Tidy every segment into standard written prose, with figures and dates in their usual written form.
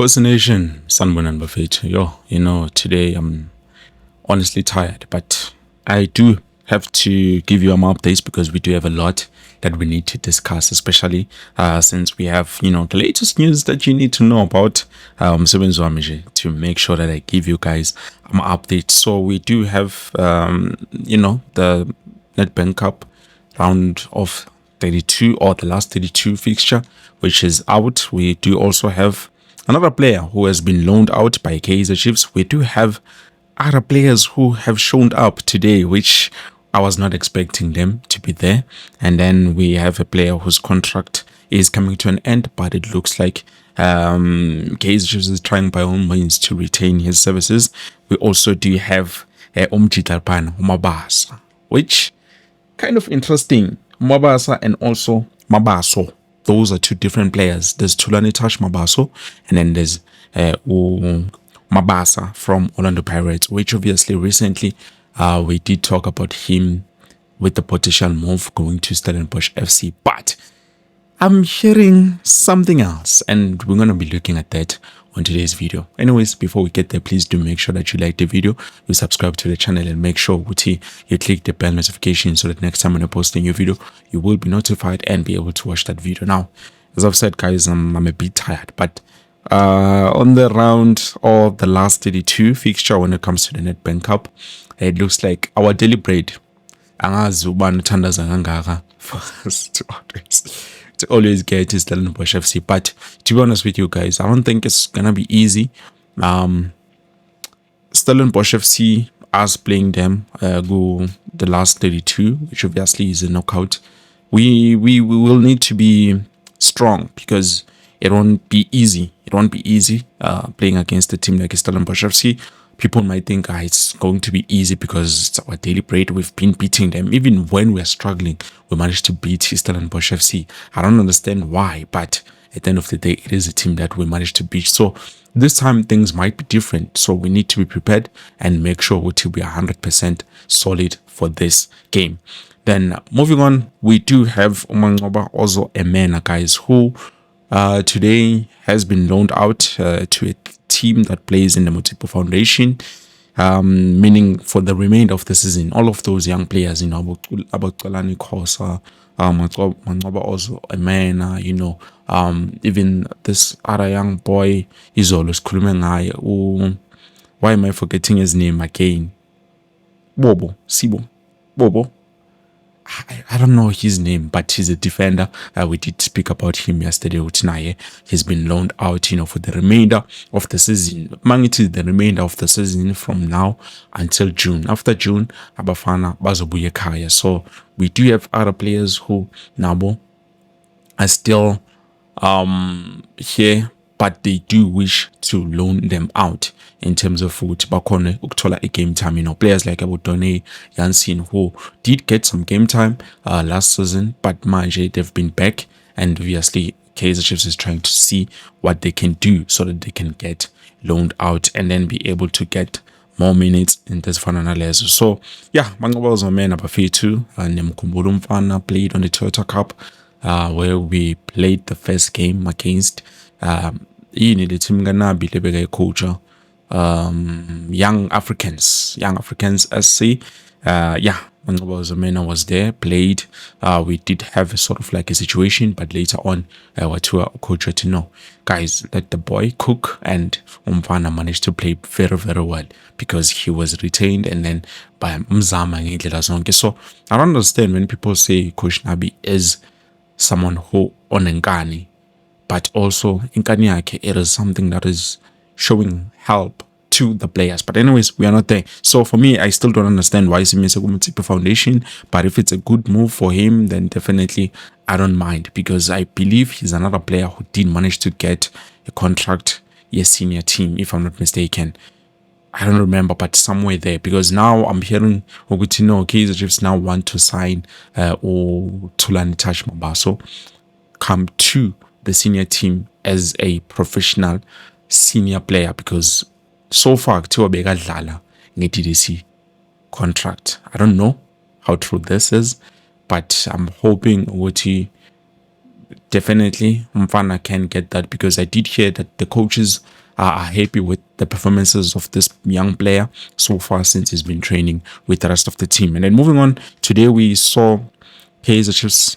Coast Nation, Sanbonan Buffet. Today I'm honestly tired, but I do have to give you updates because we do have a lot that we need to discuss, especially since we have, the latest news that you need to know about to make sure that I give you guys updates. So we do have, the Netbank Cup round of 32 or the last 32 fixture, which is out. We do also have another player who has been loaned out by Kaizer Chiefs. We do have other players who have shown up today, which I was not expecting them to be there. And then we have a player whose contract is coming to an end, but it looks like Kaizer Chiefs is trying by all means to retain his services. We also do have Umabasa, which kind of interesting. Mabasa and also Mabaso. Those are two different players. There's Tulani Tash Mabaso, and then there's Mabasa from Orlando Pirates, which obviously recently we did talk about him with the potential move going to Stellenbosch FC. But I'm hearing something else, and we're going to be looking at that on today's video. Anyways, before we get there, please do make sure that you like the video, you subscribe to the channel, and make sure you click the bell notification so that next time when I post a new video, you will be notified and be able to watch that video. Now, as I've said, guys, I'm a bit tired, but on the round of the last 32 fixture when it comes to the Netbank Cup, it looks like our daily bread for us to always get is Stellenbosch FC. But to be honest with you guys, I don't think it's gonna be easy. Stellenbosch FC, us playing them go the last 32, which obviously is a knockout. We will need to be strong because it won't be easy. It won't be easy playing against a team like Stellenbosch FC. People might think it's going to be easy because it's our daily bread. We've been beating them. Even when we're struggling, we managed to beat Stellenbosch FC. I don't understand why, but at the end of the day, it is a team that we managed to beat. So this time things might be different. So we need to be prepared and make sure we will be 100% solid for this game. Then moving on, we do have Umangoba also Emena, guys, who today has been loaned out to a team that plays in the Motsipo Foundation, meaning for the remainder of the season, all of those young players, Abaqalani Khosa, Mangoba also Emena, even this other young boy is always Kulumengai. Why am I forgetting his name again? Sibo Bobo. I don't know his name, but he's a defender. We did speak about him yesterday. Utinaye. He's been loaned out, for the remainder of the season. It is the remainder of the season from now until June. After June, Abafana Bazobuye Kaya. So we do have other players who Nabo are still here, but they do wish to loan them out in terms of Bakone Uktola a game time. Players like Abutone Yansin who did get some game time last season, but Manje, they've been back, and obviously Kaizer Chiefs is trying to see what they can do so that they can get loaned out and then be able to get more minutes in this finalizer. So yeah, Mangoba was a man up a too, and Mkumbulu Mfana played on the Toyota Cup where we played the first game against the team gonna be the coach Young Africans SC. Mangoba Zamena was there, played. We did have a sort of like a situation, but later on, what our coach to know, guys, let the boy cook, and Umfana managed to play very, very well because he was retained, and then by Mzama. So I don't understand when people say Coach Nabi is someone who onengani, but also Inkani yake, it is something that is showing help to the players. But anyways, we are not there. So for me, I still don't understand why Simese Motsipo Foundation, but if it's a good move for him, then definitely I don't mind, because I believe he's another player who did manage to get a contract, senior team, if I'm not mistaken. I don't remember, but somewhere there, because now I'm hearing Kaizer Chiefs now want to sign Tulani Tash Mabaso come to the senior team as a professional senior player, because so far Tiwa Begadlala nge-TDC contract. I don't know how true this is, but I'm hoping definitely Mfana can get that, because I did hear that the coaches are happy with the performances of this young player so far since he's been training with the rest of the team. And then moving on, today we saw Kaizer Chiefs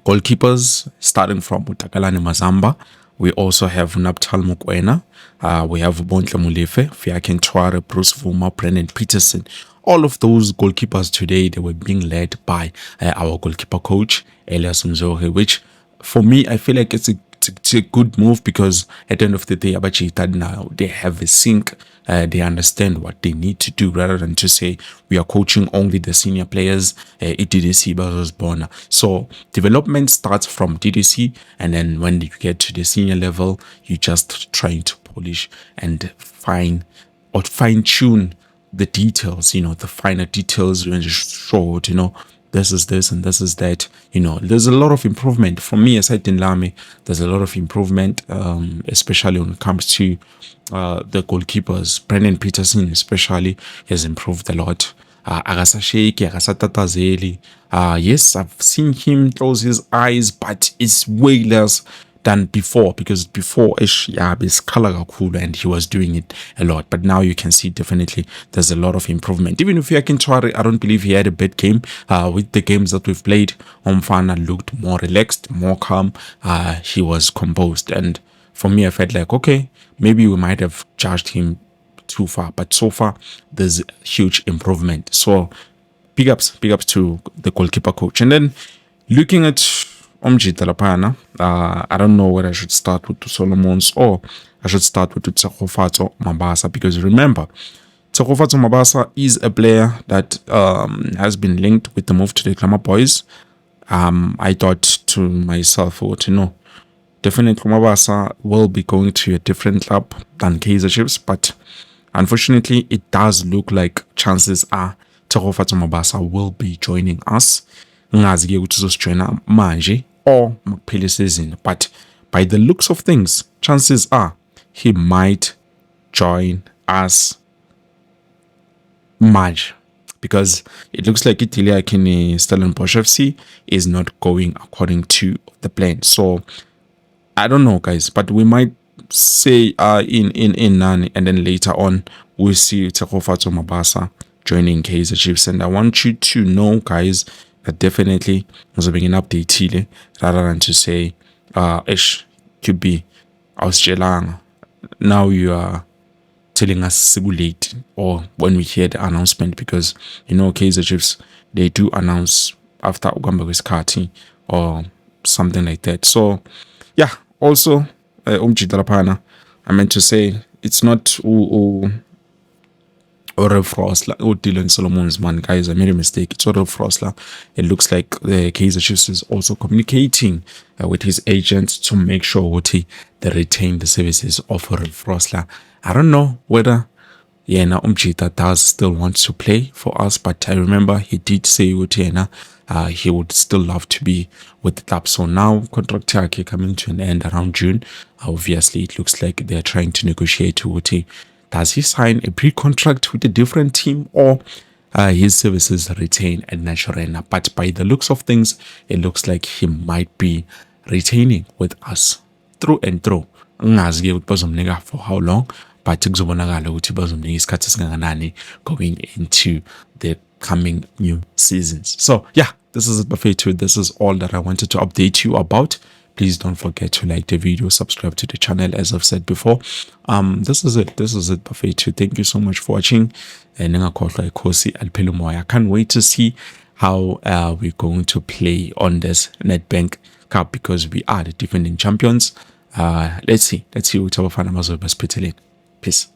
goalkeepers starting from Utakalane Mazamba. We also have Naptal Mukwena. We have Bontle Mulefe, Fiaken Tware, Bruce Vuma, Brennan Peterson. All of those goalkeepers today, they were being led by our goalkeeper coach, Elias Mzohe, which for me, I feel like it's a good move, because at the end of the day, Abachitad now, they have a sync. They understand what they need to do, rather than to say we are coaching only the senior players. DDC was born. So development starts from DDC, and then when you get to the senior level, you just trying to polish and fine tune the details, the finer details when you showed, this is this and this is that. There's a lot of improvement for me as in Lame. There's a lot of improvement, especially when it comes to the goalkeepers. Brennan Peterson especially has improved a lot. Akasasheki, akasatatazeli. Yes, I've seen him close his eyes, but it's way less than before, because before his color cool and he was doing it a lot, but now you can see definitely there's a lot of improvement. Even if can try, I don't believe he had a bad game. With the games that we've played, Omfana looked more relaxed, more calm. He was composed, and for me I felt like, okay, maybe we might have judged him too far, but so far there's huge improvement. So big ups to the goalkeeper coach. And then looking at Omjita Lapana, I don't know whether I should start with the Solomons or I should start with Tsegofatso Mabasa, because remember, Tsegofatso Mabasa is a player that has been linked with the move to the Klama Boys. I thought to myself, definitely Mabasa will be going to a different club than Kaizer Chiefs, but unfortunately, it does look like chances are Tsegofatso Mabasa will be joining us. Ngazi-ke ukuthi uzosijoina manje or makuphela season, but by the looks of things, chances are he might join us manje, because it looks like Italia Kini Stellenbosch FC is not going according to the plan. So I don't know, guys, but we might say in Nani, and then later on we'll see Tsegofatso Mabasa joining Kaizer Chiefs. And I want you to know, guys, that definitely was being an update rather than to say could be Australia. Now you are telling us late, or when we hear the announcement, because Kaizer Chiefs, they do announce after Ugamba Wiskati or something like that. So yeah, also Umjidalapana, I meant to say it's not Orel Frosler or Dylan Solomon's man, guys. I made a mistake. It's Orel Frosler. It looks like the Kaizer Chiefs is also communicating with his agent to make sure they retain the services of Orel Frosler. I don't know whether Yena Umjita does still want to play for us, but I remember he did say he would still love to be with the club. So now contract coming to an end around June. Obviously, it looks like they're trying to negotiate with him. Does he sign a pre-contract with a different team, or his services retain at Naturena? But by the looks of things, it looks like he might be retaining with us through and through. For how long? But going into the coming new seasons. So yeah, this is it, Buffet. This is all that I wanted to update you about. Please don't forget to like the video, subscribe to the channel, as I've said before. This is it, Buffet. Thank you so much for watching. And I can't wait to see how we're going to play on this Netbank Cup, because we are the defending champions. Let's see what our fan best. Peace.